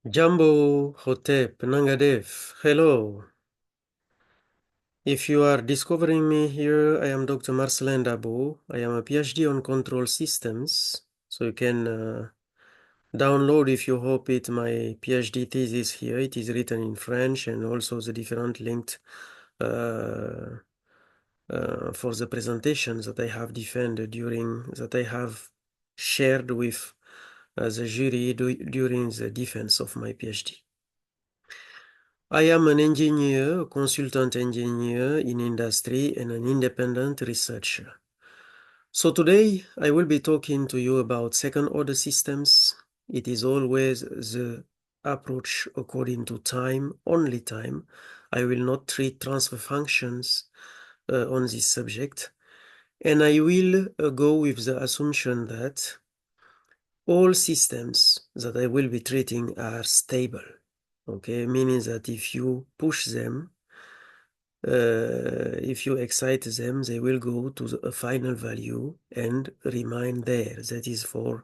Jambo, Hotep, Nangadef, hello. If you are discovering me here, I am Dr. Marcelin Dabo. I am a PhD on control systems. So you can download, if you hope it, my PhD thesis here. It is written in French and also the different linked uh, for the presentations that I have defended that I have shared with the jury during the defense of my PhD. I am an engineer, a consultant engineer in industry and an independent researcher. So today I will be talking to you about second order systems. It is always the approach according to time, only time. I will not treat transfer functions on this subject. And I will go with the assumption that all systems that I will be treating are stable. Okay, meaning that if you push them, if you excite them, they will go to a final value and remain there. That is for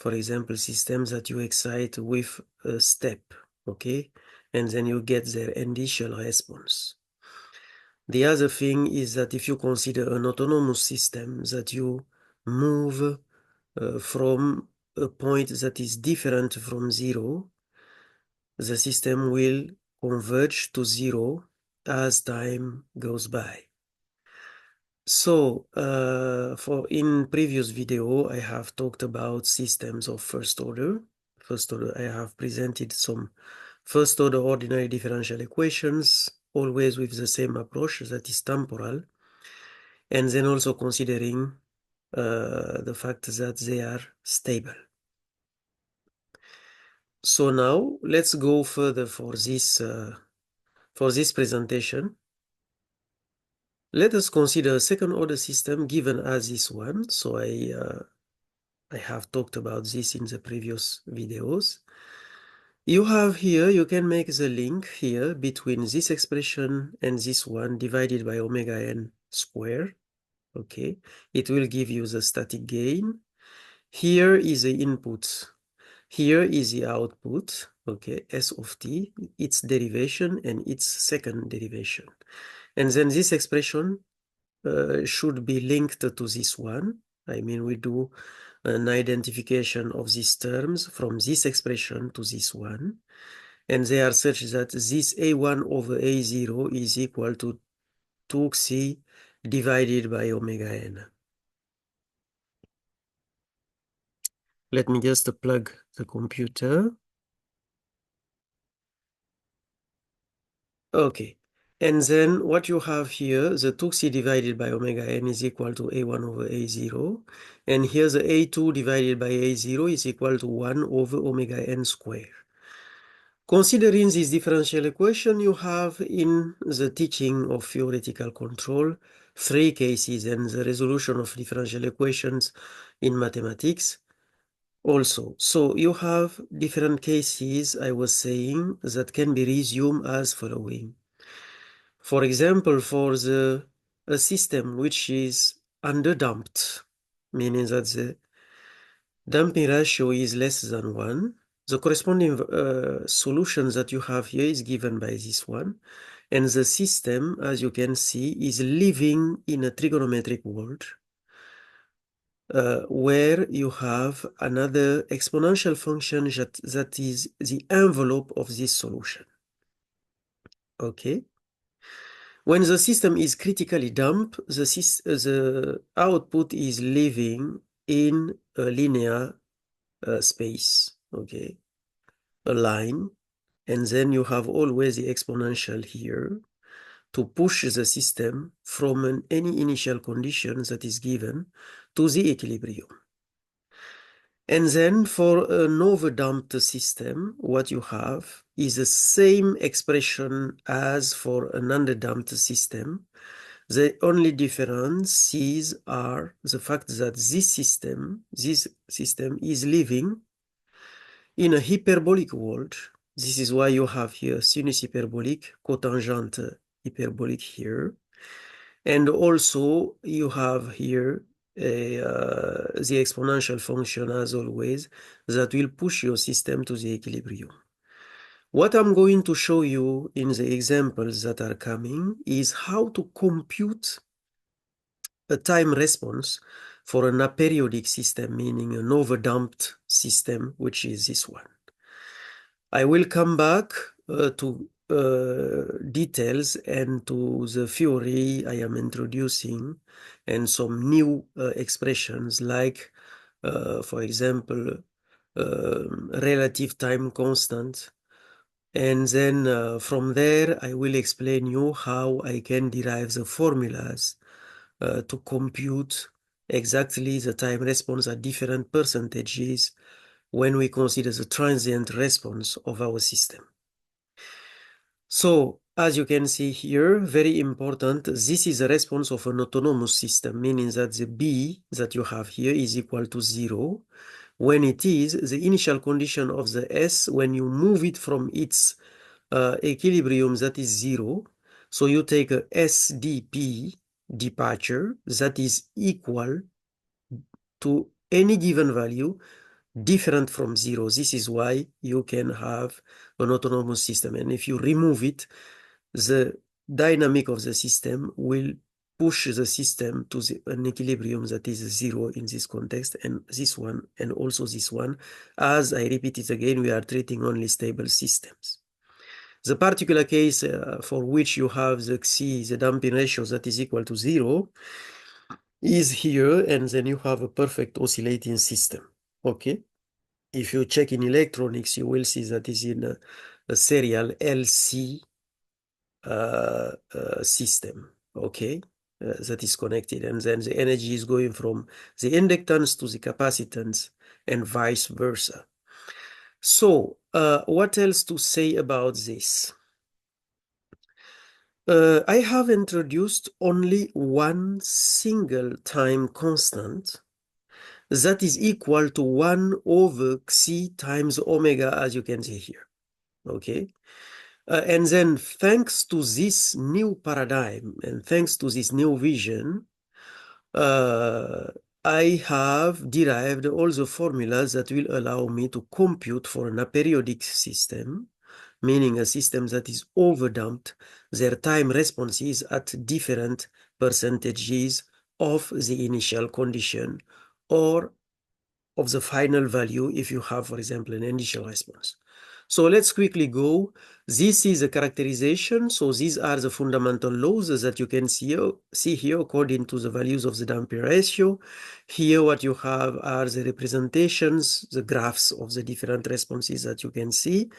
example, systems that you excite with a step, okay? And then you get their initial response. The other thing is that if you consider an autonomous system that you move from a point that is different from zero, the system will converge to zero as time goes by. So, for in previous video, I have talked about systems of first order. First order, I have presented some first order ordinary differential equations, always with the same approach, that is temporal, and then also considering the fact that they are stable. So now let's go further for this presentation. Let us consider a second order system given as this one. So I have talked about this in the previous videos. You have here, you can make the link here between this expression and this one divided by omega n square. Okay, it will give you the static gain. Here is the input. Here is the output, okay, S of t, its derivation and its second derivation. And then this expression should be linked to this one. I mean, we do an identification of these terms from this expression to this one. And they are such that this A1 over A0 is equal to 2xc divided by omega n. Let me just plug the computer. Okay. And then what you have here, the 2c divided by omega n is equal to A1 over A0. And here the A2 divided by A0 is equal to 1 over omega n squared. Considering this differential equation, you have in the teaching of theoretical control 3 cases and the resolution of differential equations in mathematics also. So you have different cases, I was saying, that can be resumed as following. For example, for a system which is underdamped, meaning that the damping ratio is less than 1, the corresponding solution that you have here is given by this one. And the system, as you can see, is living in a trigonometric world where you have another exponential function that is the envelope of this solution. Okay. When the system is critically damped, the output is living in a linear space, okay, a line, and then you have always the exponential here to push the system from any initial condition that is given to the equilibrium. And then for an overdamped system, what you have is the same expression as for an underdamped system. The only differences are the fact that this system is living in a hyperbolic world. This is why you have here sinus hyperbolic, cotangent hyperbolic here. And also you have here the exponential function as always that will push your system to the equilibrium. What I'm going to show you in the examples that are coming is how to compute a time response for an aperiodic system, meaning an overdamped system, which is this one. I will come back to details and to the theory I am introducing and some new expressions like, for example, relative time constant. And then from there, I will explain you how I can derive the formulas to compute exactly the time response at different percentages when we consider the transient response of our system. So, as you can see here, very important, this is a response of an autonomous system, meaning that the B that you have here is equal to 0. When it is, the initial condition of the S, when you move it from its equilibrium, that is 0. So you take a SDP departure that is equal to any given value different from 0. This is why you can have an autonomous system. And if you remove it, the dynamic of the system will push the system to an equilibrium that is 0 in this context, and this one, and also this one. As I repeat it again, we are treating only stable systems. The particular case for which you have the Xi, the damping ratio that is equal to 0, is here, and then you have a perfect oscillating system. Okay? If you check in electronics, you will see that is in a serial LC system, okay, that is connected, and then the energy is going from the inductance to the capacitance and vice versa. So, what else to say about this? I have introduced only one single time constant that is equal to 1 over Xi times omega, as you can see here, okay? And then thanks to this new paradigm and thanks to this new vision, I have derived all the formulas that will allow me to compute for an aperiodic system, meaning a system that is overdamped, their time responses at different percentages of the initial condition or of the final value if you have, for example, an initial response. So let's quickly go. This is a characterization. So these are the fundamental laws that you can see here according to the values of the damping ratio. Here what you have are the representations, the graphs of the different responses that you can see.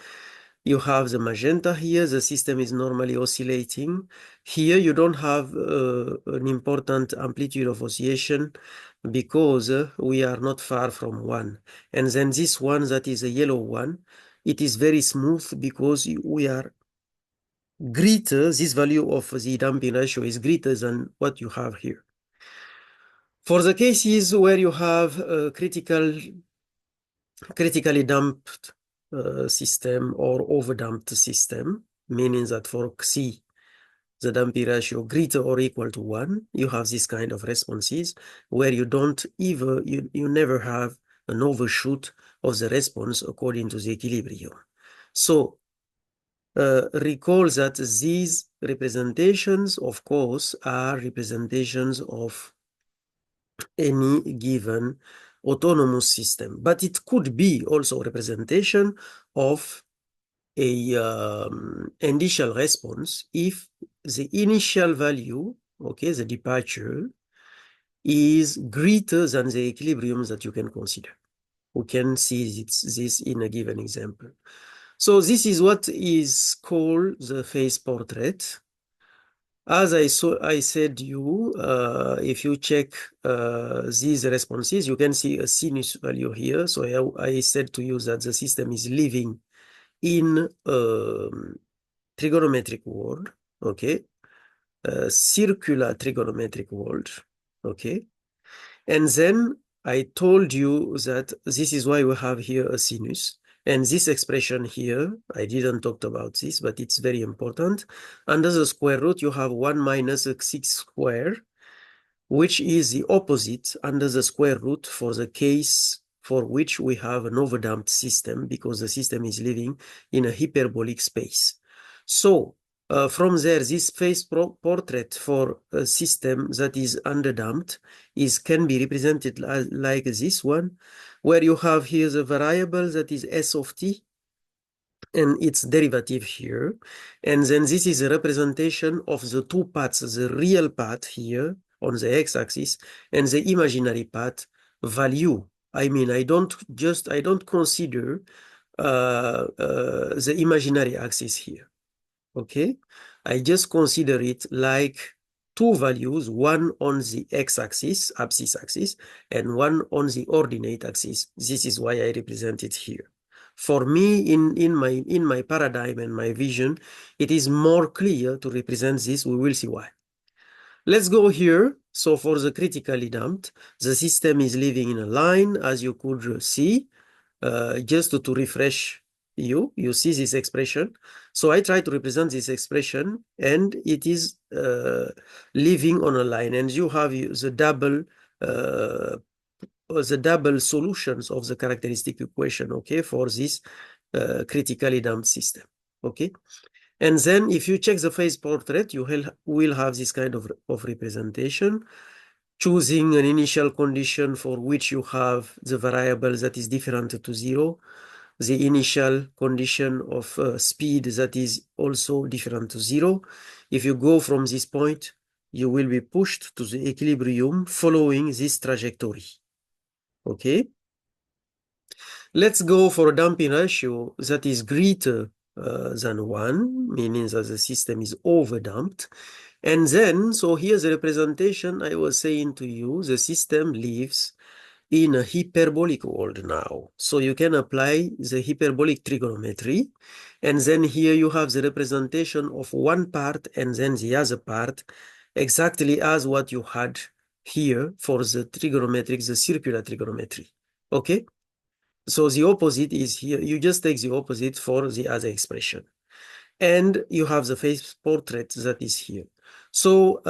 You have the magenta here, the system is normally oscillating. Here you don't have an important amplitude of oscillation because we are not far from 1. And then this one that is a yellow one, it is very smooth because we are greater, this value of the damping ratio is greater than what you have here. For the cases where you have a critically damped system or overdamped system, meaning that for Xi, the damping ratio greater or equal to 1, you have this kind of responses where you don't even, you never have an overshoot of the response according to the equilibrium. So recall that these representations, of course, are representations of any given autonomous system, but it could be also a representation of a initial response if the initial value, okay, the departure, is greater than the equilibrium that you can consider. We can see this in a given example. So this is what is called the phase portrait. As I said you, if you check these responses, you can see a sinus value here. So I said to you that the system is living in trigonometric world, okay, circular trigonometric world, okay, and then I told you that this is why we have here a sinus, and this expression here, I didn't talk about this, but it's very important. Under the square root, you have 1 minus x squared, which is the opposite under the square root for the case for which we have an overdamped system because the system is living in a hyperbolic space. So from there, this phase portrait for a system that is underdamped can be represented like this one, where you have here the variable that is s of t, and its derivative here. And then this is a representation of the two paths, the real path here on the x-axis and the imaginary path value. I mean, I don't consider the imaginary axis here, okay? I just consider it like two values, one on the x-axis, abscissa axis, and one on the ordinate axis. This is why I represent it here. For me, in my paradigm and my vision, it is more clear to represent this. We will see why. Let's go here. So for the critically damped, the system is living in a line, as you could see. Just to refresh you see this expression. So I try to represent this expression, and it is living on a line, and you have the double solutions of the characteristic equation, okay, for this critically damped system, okay. And then if you check the phase portrait, you will have this kind of representation, choosing an initial condition for which you have the variable that is different to 0, the initial condition of speed that is also different to 0. If you go from this point, you will be pushed to the equilibrium following this trajectory, okay? Let's go for a damping ratio that is greater than 1, meaning that the system is overdamped. And then, so here's the representation I was saying to you, the system lives in a hyperbolic world now. So you can apply the hyperbolic trigonometry. And then here you have the representation of one part and then the other part, exactly as what you had here for the trigonometric, the circular trigonometry, okay? So the opposite is here. You just take the opposite for the other expression. And you have the phase portrait that is here. So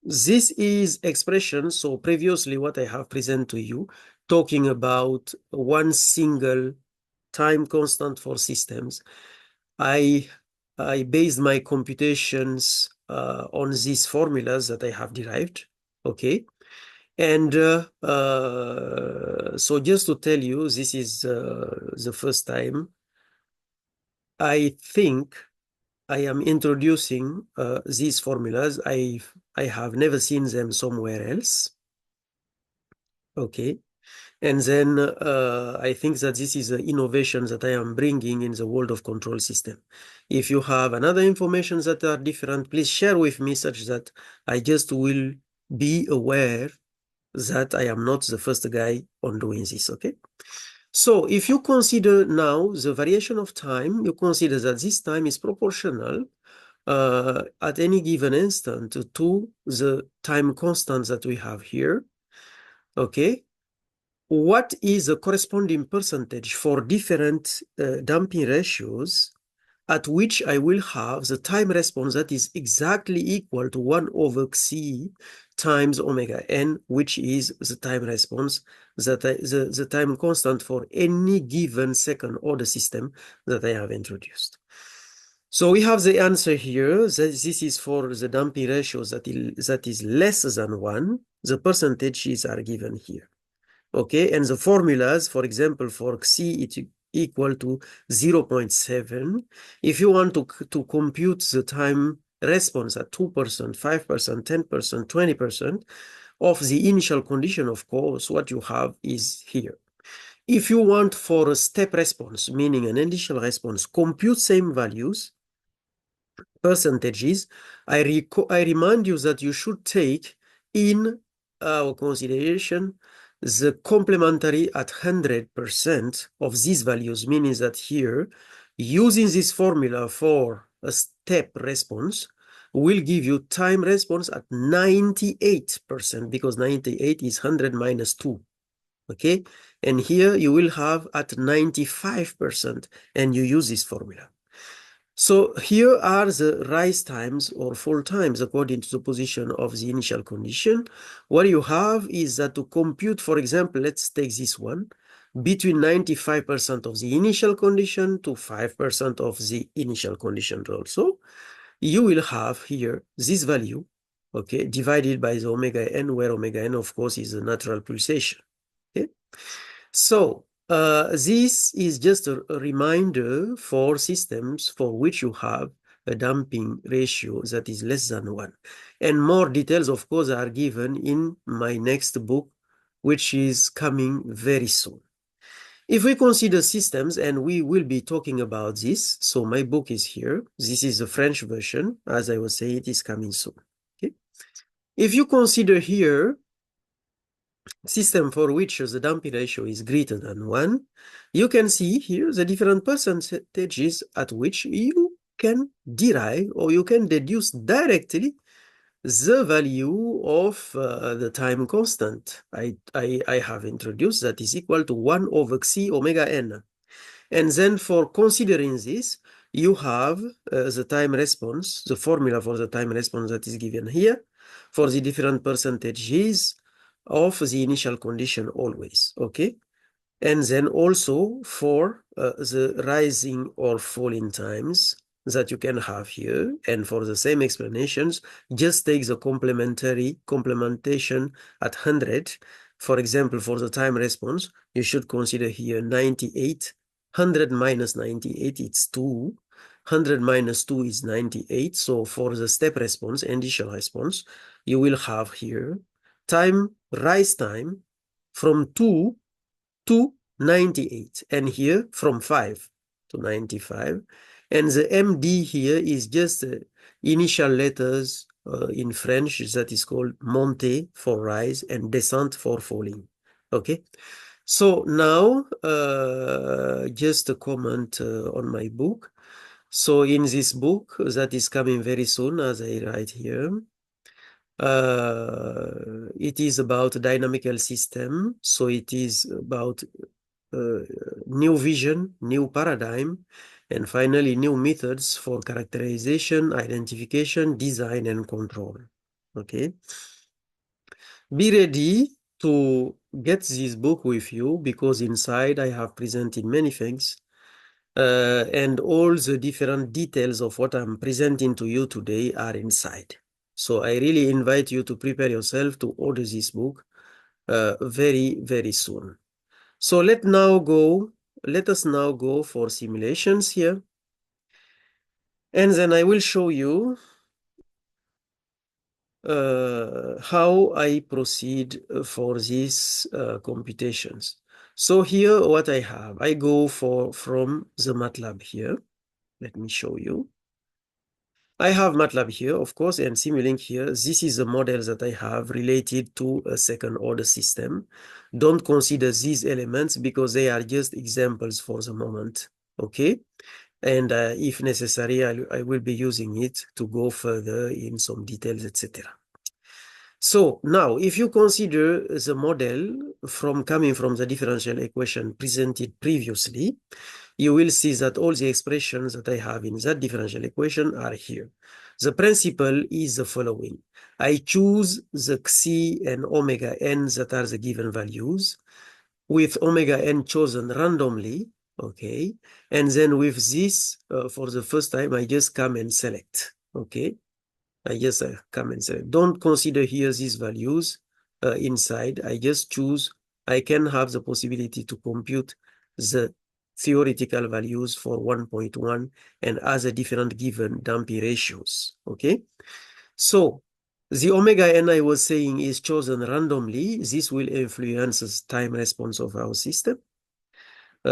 this is expression. So previously what I have presented to you, talking about one single time constant for systems, I based my computations on these formulas that I have derived, okay? And so just to tell you, this is the first time I think I am introducing these formulas. I have never seen them somewhere else. Okay. And then I think that this is an innovation that I am bringing in the world of control system. If you have another information that are different, please share with me such that I just will be aware that I am not the first guy on doing this, okay? So if you consider now the variation of time, you consider that this time is proportional at any given instant to the time constant that we have here, okay? What is the corresponding percentage for different damping ratios at which I will have the time response that is exactly equal to 1 over c times omega n, which is the time response, the time constant for any given second order system that I have introduced. So we have the answer here. This is for the damping ratios that is less than 1. The percentages are given here. Okay, and the formulas, for example, for C, it's equal to 0.7. If you want to compute the time response at 2%, 5%, 10%, 20% of the initial condition, of course, what you have is here. If you want for a step response, meaning an initial response, compute same values, percentages, I remind you that you should take in our consideration the complementary at 100% of these values, meaning that here, using this formula for a step response will give you time response at 98%, because 98 is 100 minus 2, okay? And here you will have at 95%, and you use this formula. So here are the rise times or fall times according to the position of the initial condition. What you have is that to compute, for example, let's take this one, between 95% of the initial condition to 5% of the initial condition also, you will have here this value, okay, divided by the omega n, where omega n, of course, is the natural pulsation. Okay, so this is just a reminder for systems for which you have a damping ratio that is less than 1. And more details, of course, are given in my next book, which is coming very soon. If we consider systems, and we will be talking about this, so my book is here. This is the French version. As I was saying, it is coming soon. Okay? If you consider here system for which the damping ratio is greater than 1, you can see here the different percentages at which you can derive or you can deduce directly the value of the time constant I have introduced, that is equal to 1 over xi omega n. And then for considering this, you have the time response, the formula for the time response that is given here for the different percentages of the initial condition always, okay? And then also for the rising or falling times that you can have here. And for the same explanations, just take the complementation at 100. For example, for the time response, you should consider here 98. 100 minus 98, it's 2. 100 minus 2 is 98. So for the step response, initial response, you will have here rise time from 2 to 98, and here from 5 to 95. And the MD here is just initial letters in French that is called montée for rise and descent for falling. Okay, so now just a comment on my book. So in this book that is coming very soon, as I write here, it is about dynamical system. So it is about new vision, new paradigm, and finally new methods for characterization, identification, design, and control. Okay. Be ready to get this book with you because inside I have presented many things and all the different details of what I'm presenting to you today are inside. So I really invite you to prepare yourself to order this book very, very soon. So let us now go for simulations here. And then I will show you how I proceed for these computations. So here what I have, I go from the MATLAB here. Let me show you. I have MATLAB here, of course, and Simulink here. This is the model that I have related to a second order system. Don't consider these elements because they are just examples for the moment, okay? And if necessary, I will be using it to go further in some details, etc. So now, if you consider the model coming from the differential equation presented previously, you will see that all the expressions that I have in that differential equation are here. The principle is the following. I choose the xi and omega n that are the given values, with omega n chosen randomly, okay? And then with this, for the first time, I just come and select, okay? I just come and select. Don't consider here these values inside. I just choose. I can have the possibility to compute the theoretical values for 1.1 and other different given damping ratios, okay? So the omega n I was saying is chosen randomly. This will influence the time response of our system.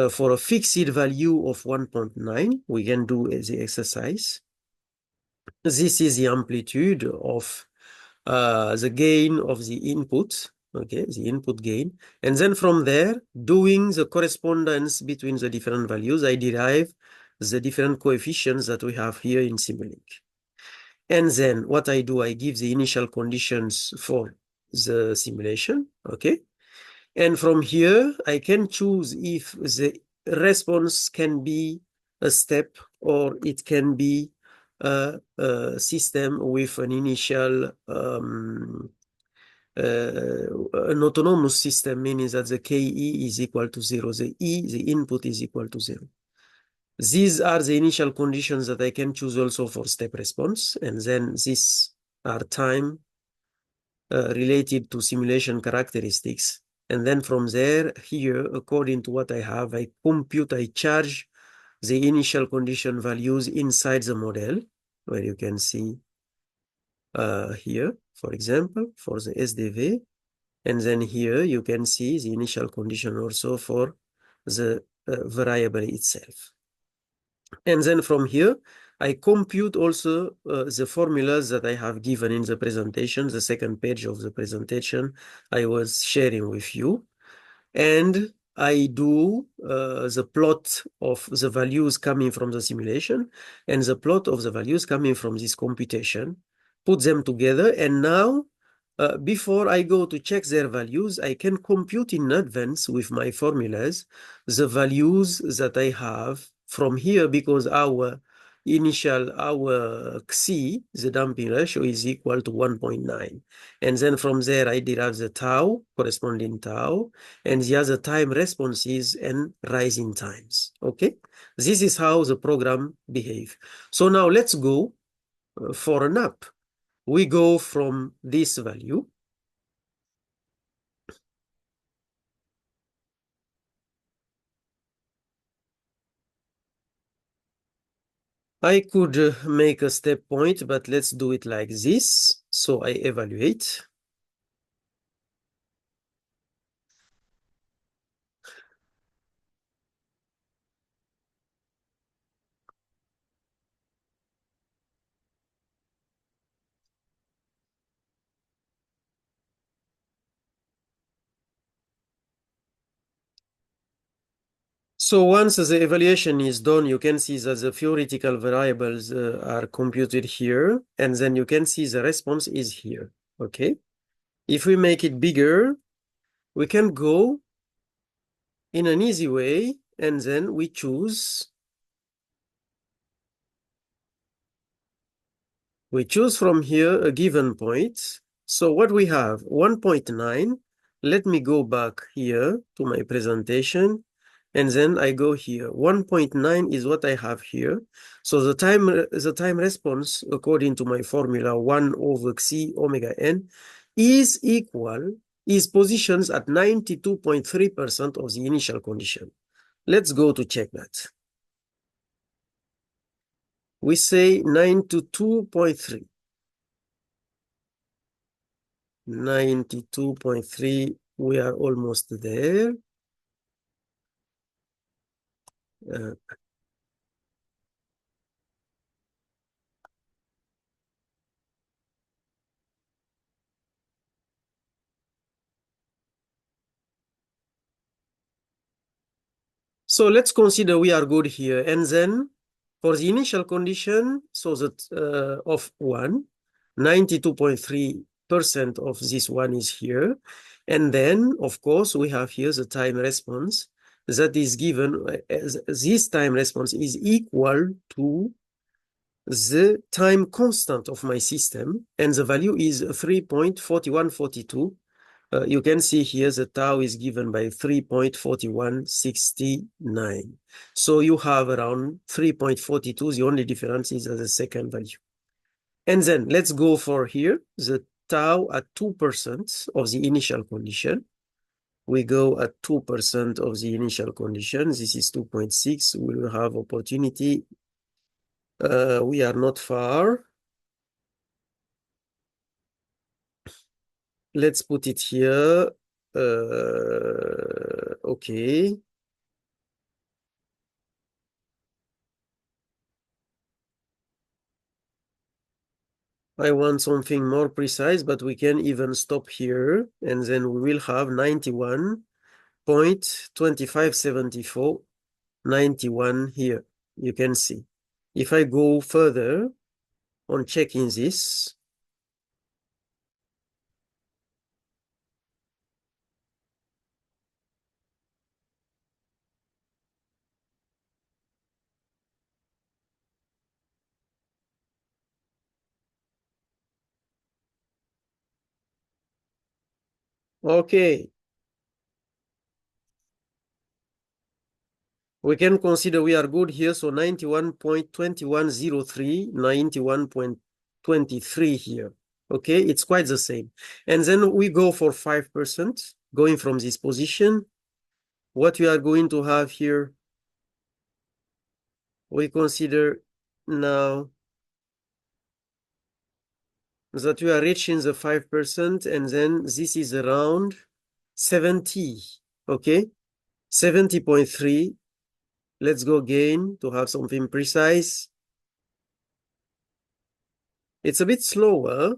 For a fixed value of 1.9, we can do the exercise. This is the amplitude of the gain of the input, okay, the input gain. And then from there, doing the correspondence between the different values, I derive the different coefficients that we have here in Simulink. And then what I do, I give the initial conditions for the simulation, okay? And from here, I can choose if the response can be a step or it can be a system with an initial an autonomous system, meaning that the KE is equal to 0, the input is equal to 0. These are the initial conditions that I can choose also for step response, and then these are time related to simulation characteristics. And then from there, here, according to what I have, I charge the initial condition values inside the model, where you can see here, for example, for the SDV. And then here you can see the initial condition also for the variable itself. And then from here, I compute also the formulas that I have given in the presentation, the second page of the presentation I was sharing with you. And I do the plot of the values coming from the simulation and the plot of the values coming from this computation, put them together. And now, before I go to check their values, I can compute in advance with my formulas the values that I have from here, because our XC, the damping ratio, is equal to 1.9. And then from there, I derive the tau, corresponding tau, and the other time responses and rising times. Okay, this is how the program behaves. So now let's go for an app. We go from this value. I could make a step point, but let's do it like this. So I evaluate. So once the evaluation is done, you can see that the theoretical variables are computed here, and then you can see the response is here, okay? If we make it bigger, we can go in an easy way, and then we choose from here a given point. So what we have, 1.9. Let me go back here to my presentation, and then I go here. 1.9 is what I have here. So the time response, according to my formula, 1 over C omega n, is positions at 92.3% of the initial condition. Let's go to check that. We say 92.3. 92.3, we are almost there. Uh, so let's consider we are good here. And then for the initial condition, so that of 1, 92.3% of this one is here. And then, of course, we have here the time response that is given as this time response is equal to the time constant of my system, and the value is 3.4142. You can see here the tau is given by 3.4169. So you have around 3.42. The only difference is the second value. And then let's go for here, the tau at 2% of the initial condition. We go at 2% of the initial condition. This is 2.6. We will have opportunity. We are not far. Let's put it here. Okay. I want something more precise, but we can even stop here, and then we will have 91.2574, 91 here. You can see. If I go further on checking this, Okay. We can consider we are good here. So 91.2103, 91.23 here. Okay, it's quite the same. And then we go for 5%, going from this position. What we are going to have here, we consider now that we are reaching the 5%, and then this is around 70, okay? 70.3. Let's go again to have something precise. It's a bit slower,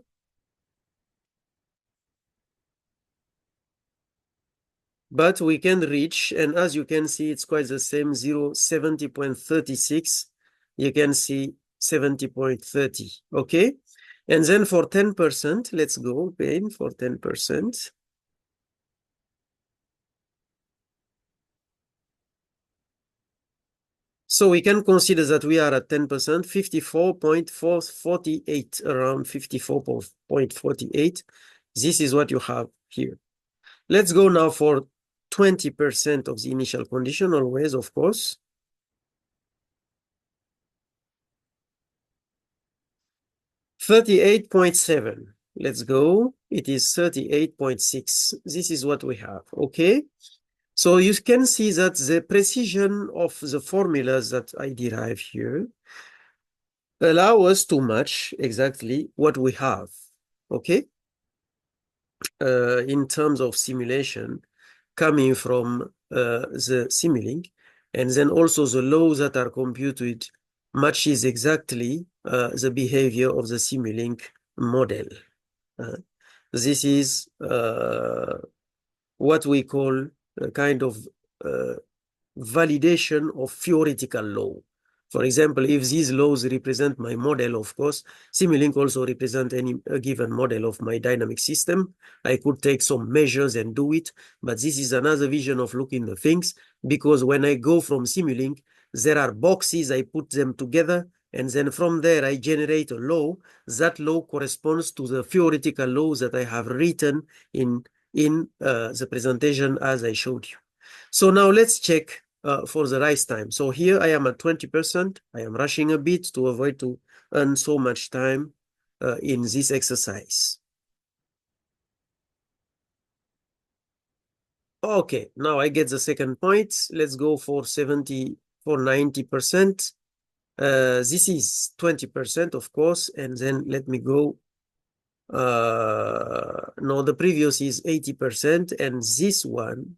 but we can reach, and as you can see, it's quite the same, 70.36. You can see 70.30, okay? And then for 10%, let's go again for 10%. So we can consider that we are at 10%, 54.448, around 54.48. This is what you have here. Let's go now for 20% of the initial condition, always, of course. 38.7. Let's go. It is 38.6. This is what we have, okay? So you can see that the precision of the formulas that I derive here allow us to match exactly what we have, okay? In terms of simulation coming from the Simulink, and then also the laws that are computed matches exactly the behavior of the Simulink model. This is what we call a kind of validation of theoretical law. For example, if these laws represent my model, of course, Simulink also represent a given model of my dynamic system. I could take some measures and do it, but this is another vision of looking at things, because when I go from Simulink, there are boxes, I put them together, and then from there I generate a law. That law corresponds to the theoretical laws that I have written in the presentation as I showed you. So now let's check for the rise time. So here I am at 20%. I am rushing a bit to avoid to earn so much time in this exercise. Okay, now I get the second point. Let's go for 70, for 90%. This is 20%, of course, and then let me go. No, the previous is 80%, and this one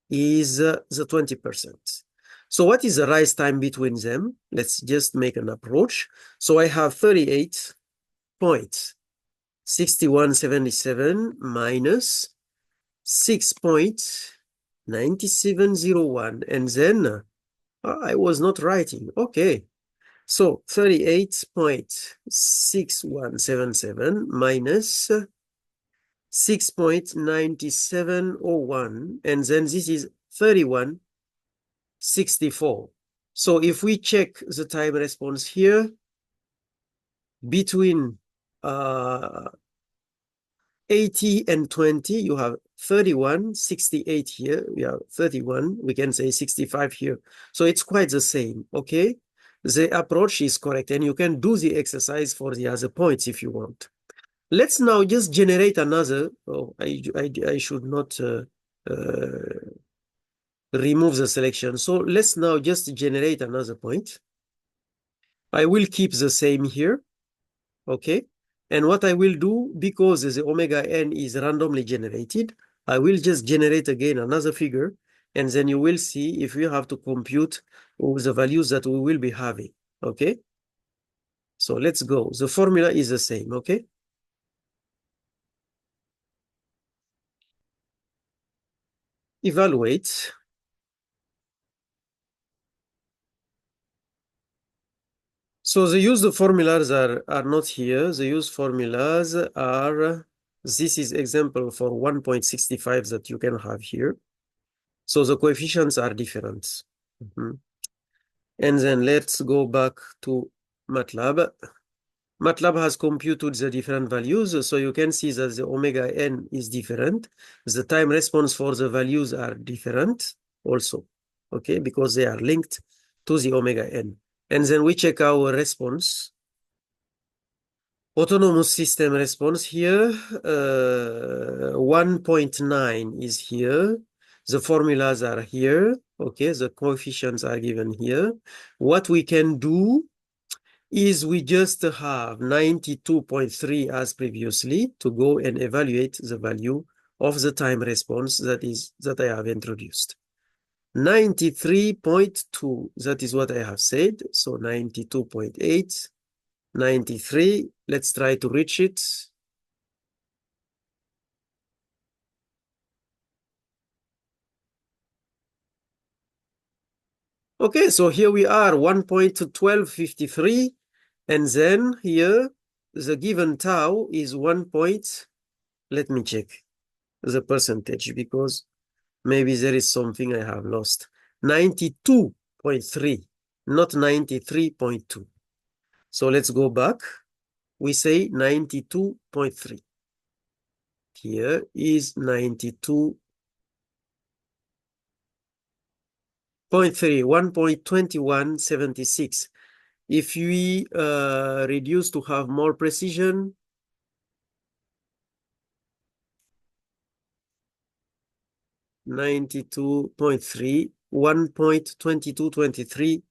is the 20%. So what is the rise time between them? Let's just make an approach. So I have 38.6177 minus 6.9701. And then I was not writing. Okay. So 38.6177 minus 6.9701. And then this is 31.64. So if we check the time response here, between 80 and 20, you have 31.68 here. We have 31. We can say 65 here. So it's quite the same, okay? The approach is correct, and you can do the exercise for the other points if you want. Let's now just generate another. Oh, I should not remove the selection. So let's now just generate another point. I will keep the same here, okay? And what I will do, because the omega n is randomly generated, I will just generate again another figure, and then you will see if we have to compute the values that we will be having, okay? So let's go. The formula is the same, okay? Evaluate. So the used formulas are not here. The used formulas are, this is example for 1.65 that you can have here. So the coefficients are different. And then let's go back to MATLAB. MATLAB has computed the different values, so you can see that the omega n is different. The time response for the values are different also, okay, because they are linked to the omega n. And then we check our response. Autonomous system response here, 1.9 is here. The formulas are here, okay, the coefficients are given here. What we can do is we just have 92.3 as previously to go and evaluate the value of the time response that I have introduced. 93.2, that is what I have said. So 92.8, 93. Let's try to reach it. Okay, so here we are, 1.1253. And then here, the given tau is 1. Let me check the percentage because maybe there is something I have lost. 92.3, not 93.2. So let's go back. We say 92.3. Here is 92.3, 1.2176. If we reduce to have more precision, 92.3, 1.2223,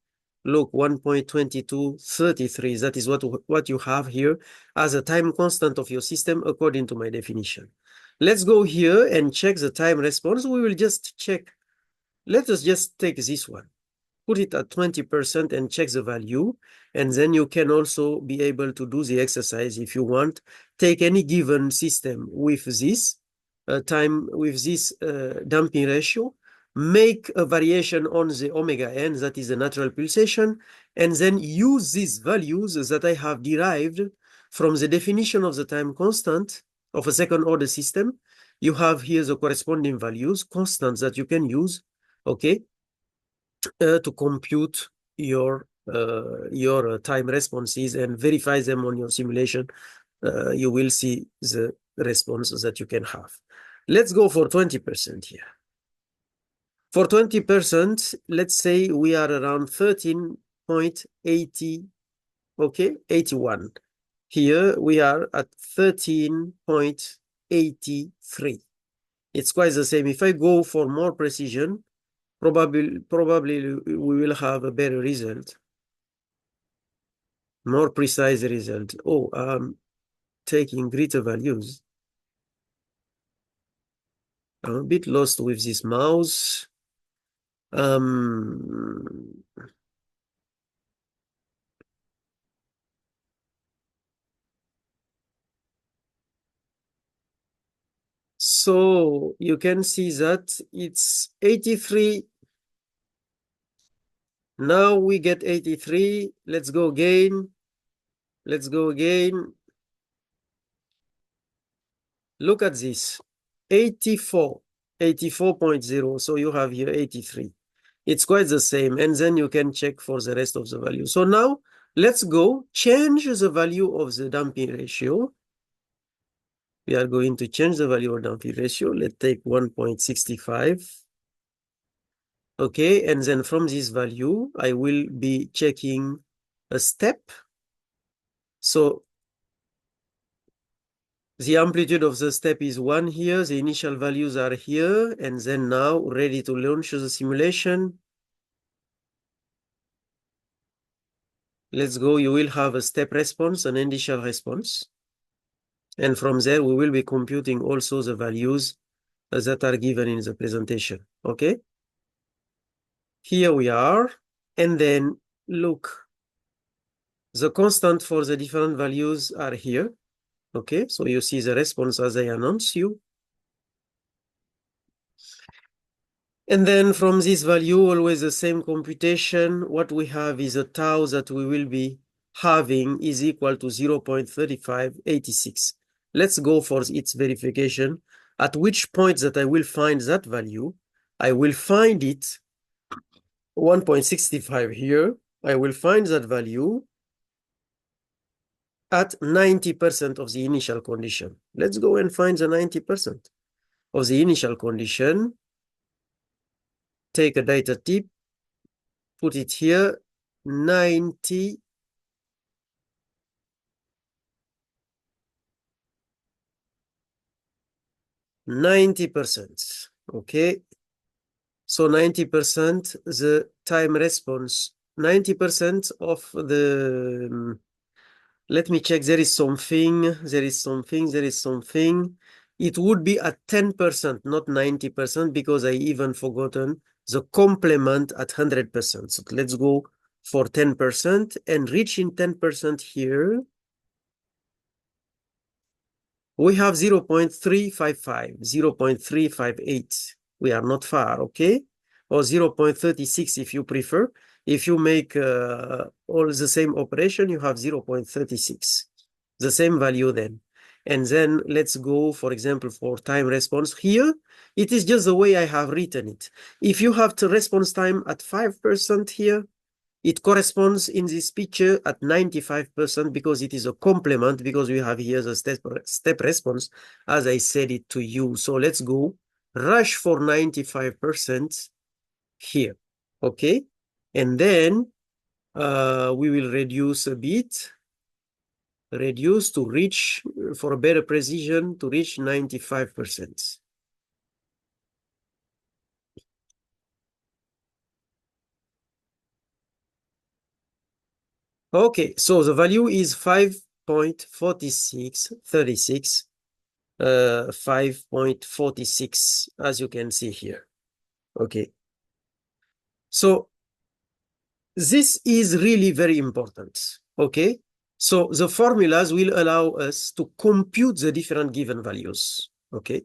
look, 1.2233. That is what you have here as a time constant of your system according to my definition. Let's go here and check the time response. We will just check. Let us just take this one. Put it at 20% and check the value. And then you can also be able to do the exercise if you want. Take any given system with this damping ratio, make a variation on the omega n, that is the natural pulsation, and then use these values that I have derived from the definition of the time constant of a second order system. You have here the corresponding values, constants that you can use, okay, to compute your time responses and verify them on your simulation. You will see the responses that you can have. Let's go for 20% here. For 20%, let's say we are around 13.80, okay, 81. Here we are at 13.83. It's quite the same. If I go for more precision, probably we will have a better result, more precise result. Oh, I'm taking greater values. I'm a bit lost with this mouse. So you can see that it's 83. Now we get 83. Let's go again. Let's go again. Look at this. 84. 84.0. So you have here 83. It's quite the same. And then you can check for the rest of the value. So now let's go change the value of the damping ratio. We are going to change the value of damping ratio. Let's take 1.65. Okay, and then from this value, I will be checking a step. So the amplitude of the step is 1 here. The initial values are here. And then now ready to launch the simulation. Let's go. You will have a step response, an initial response. And from there, we will be computing also the values that are given in the presentation. Okay. Here we are. And then look, the constant for the different values are here. Okay, so you see the response as I announce you. And then from this value, always the same computation. What we have is a tau that we will be having is equal to 0.3586. Let's go for its verification. At which point that I will find that value, I will find it 1.65 here. I will find that value. at 90% of the initial condition. Let's go and find the 90% of the initial condition. Take a data tip, put it here, 90%. Okay, so 90% the time response, 90% of the let me check, there is something. It would be at 10%, not 90%, because I even forgotten the complement at 100%. So let's go for 10% and reaching 10% here. We have 0.355, 0.358. We are not far, okay? Or 0.36 if you prefer. If you make all the same operation, you have 0.36, the same value then. And then let's go, for example, for time response. Here, it is just the way I have written it. If you have the response time at 5% here, it corresponds in this picture at 95% because it is a complement, because we have here the step response as I said it to you. So let's go rush for 95% here, okay? And then we will reduce a bit, reduce to reach, for a better precision, to reach 95%. Okay, so the value is 5.4636, 5.46, as you can see here. Okay, so this is really very important. Okay, so the formulas will allow us to compute the different given values. Okay,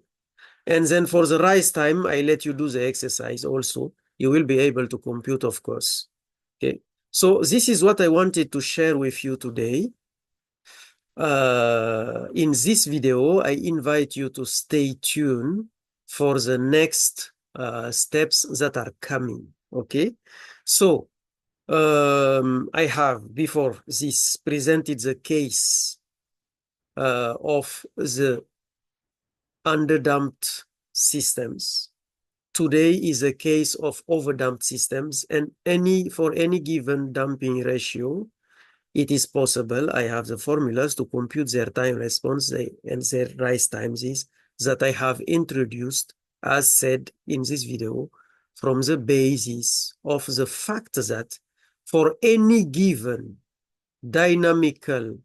and then for the rise time, I let you do the exercise also. You will be able to compute, of course. Okay, so this is what I wanted to share with you today. In this video, I invite you to stay tuned for the next steps that are coming. Okay, so I have before this presented the case of the underdamped systems. Today is a case of overdamped systems, and for any given damping ratio, it is possible. I have the formulas to compute their time response and their rise times is that I have introduced, as said in this video, from the basis of the fact that for any given dynamical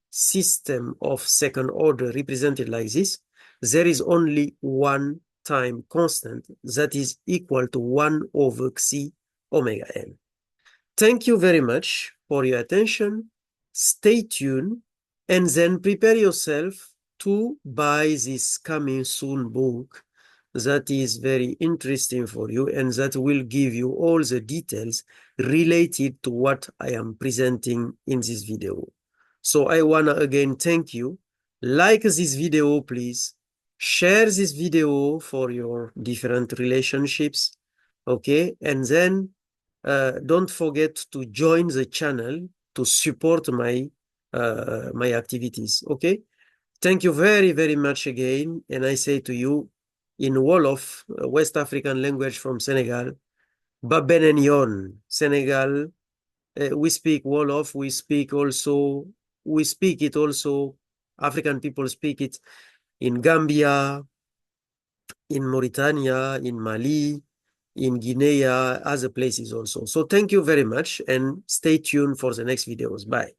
system of second order represented like this, there is only one time constant that is equal to 1 over xi omega n. Thank you very much for your attention. Stay tuned and then prepare yourself to buy this coming soon book that is very interesting for you and that will give you all the details related to what I am presenting in this video. So I want to again thank you. Like this video, please. Share this video for your different relationships. Okay, and then don't forget to join the channel to support my my activities. Okay, thank you very, very much again. And I say to you in Wolof, West African language from Senegal, Baben Yon, Senegal. We speak Wolof. We speak it also. African people speak it in Gambia, in Mauritania, in Mali, in Guinea, other places also. So thank you very much and stay tuned for the next videos. Bye.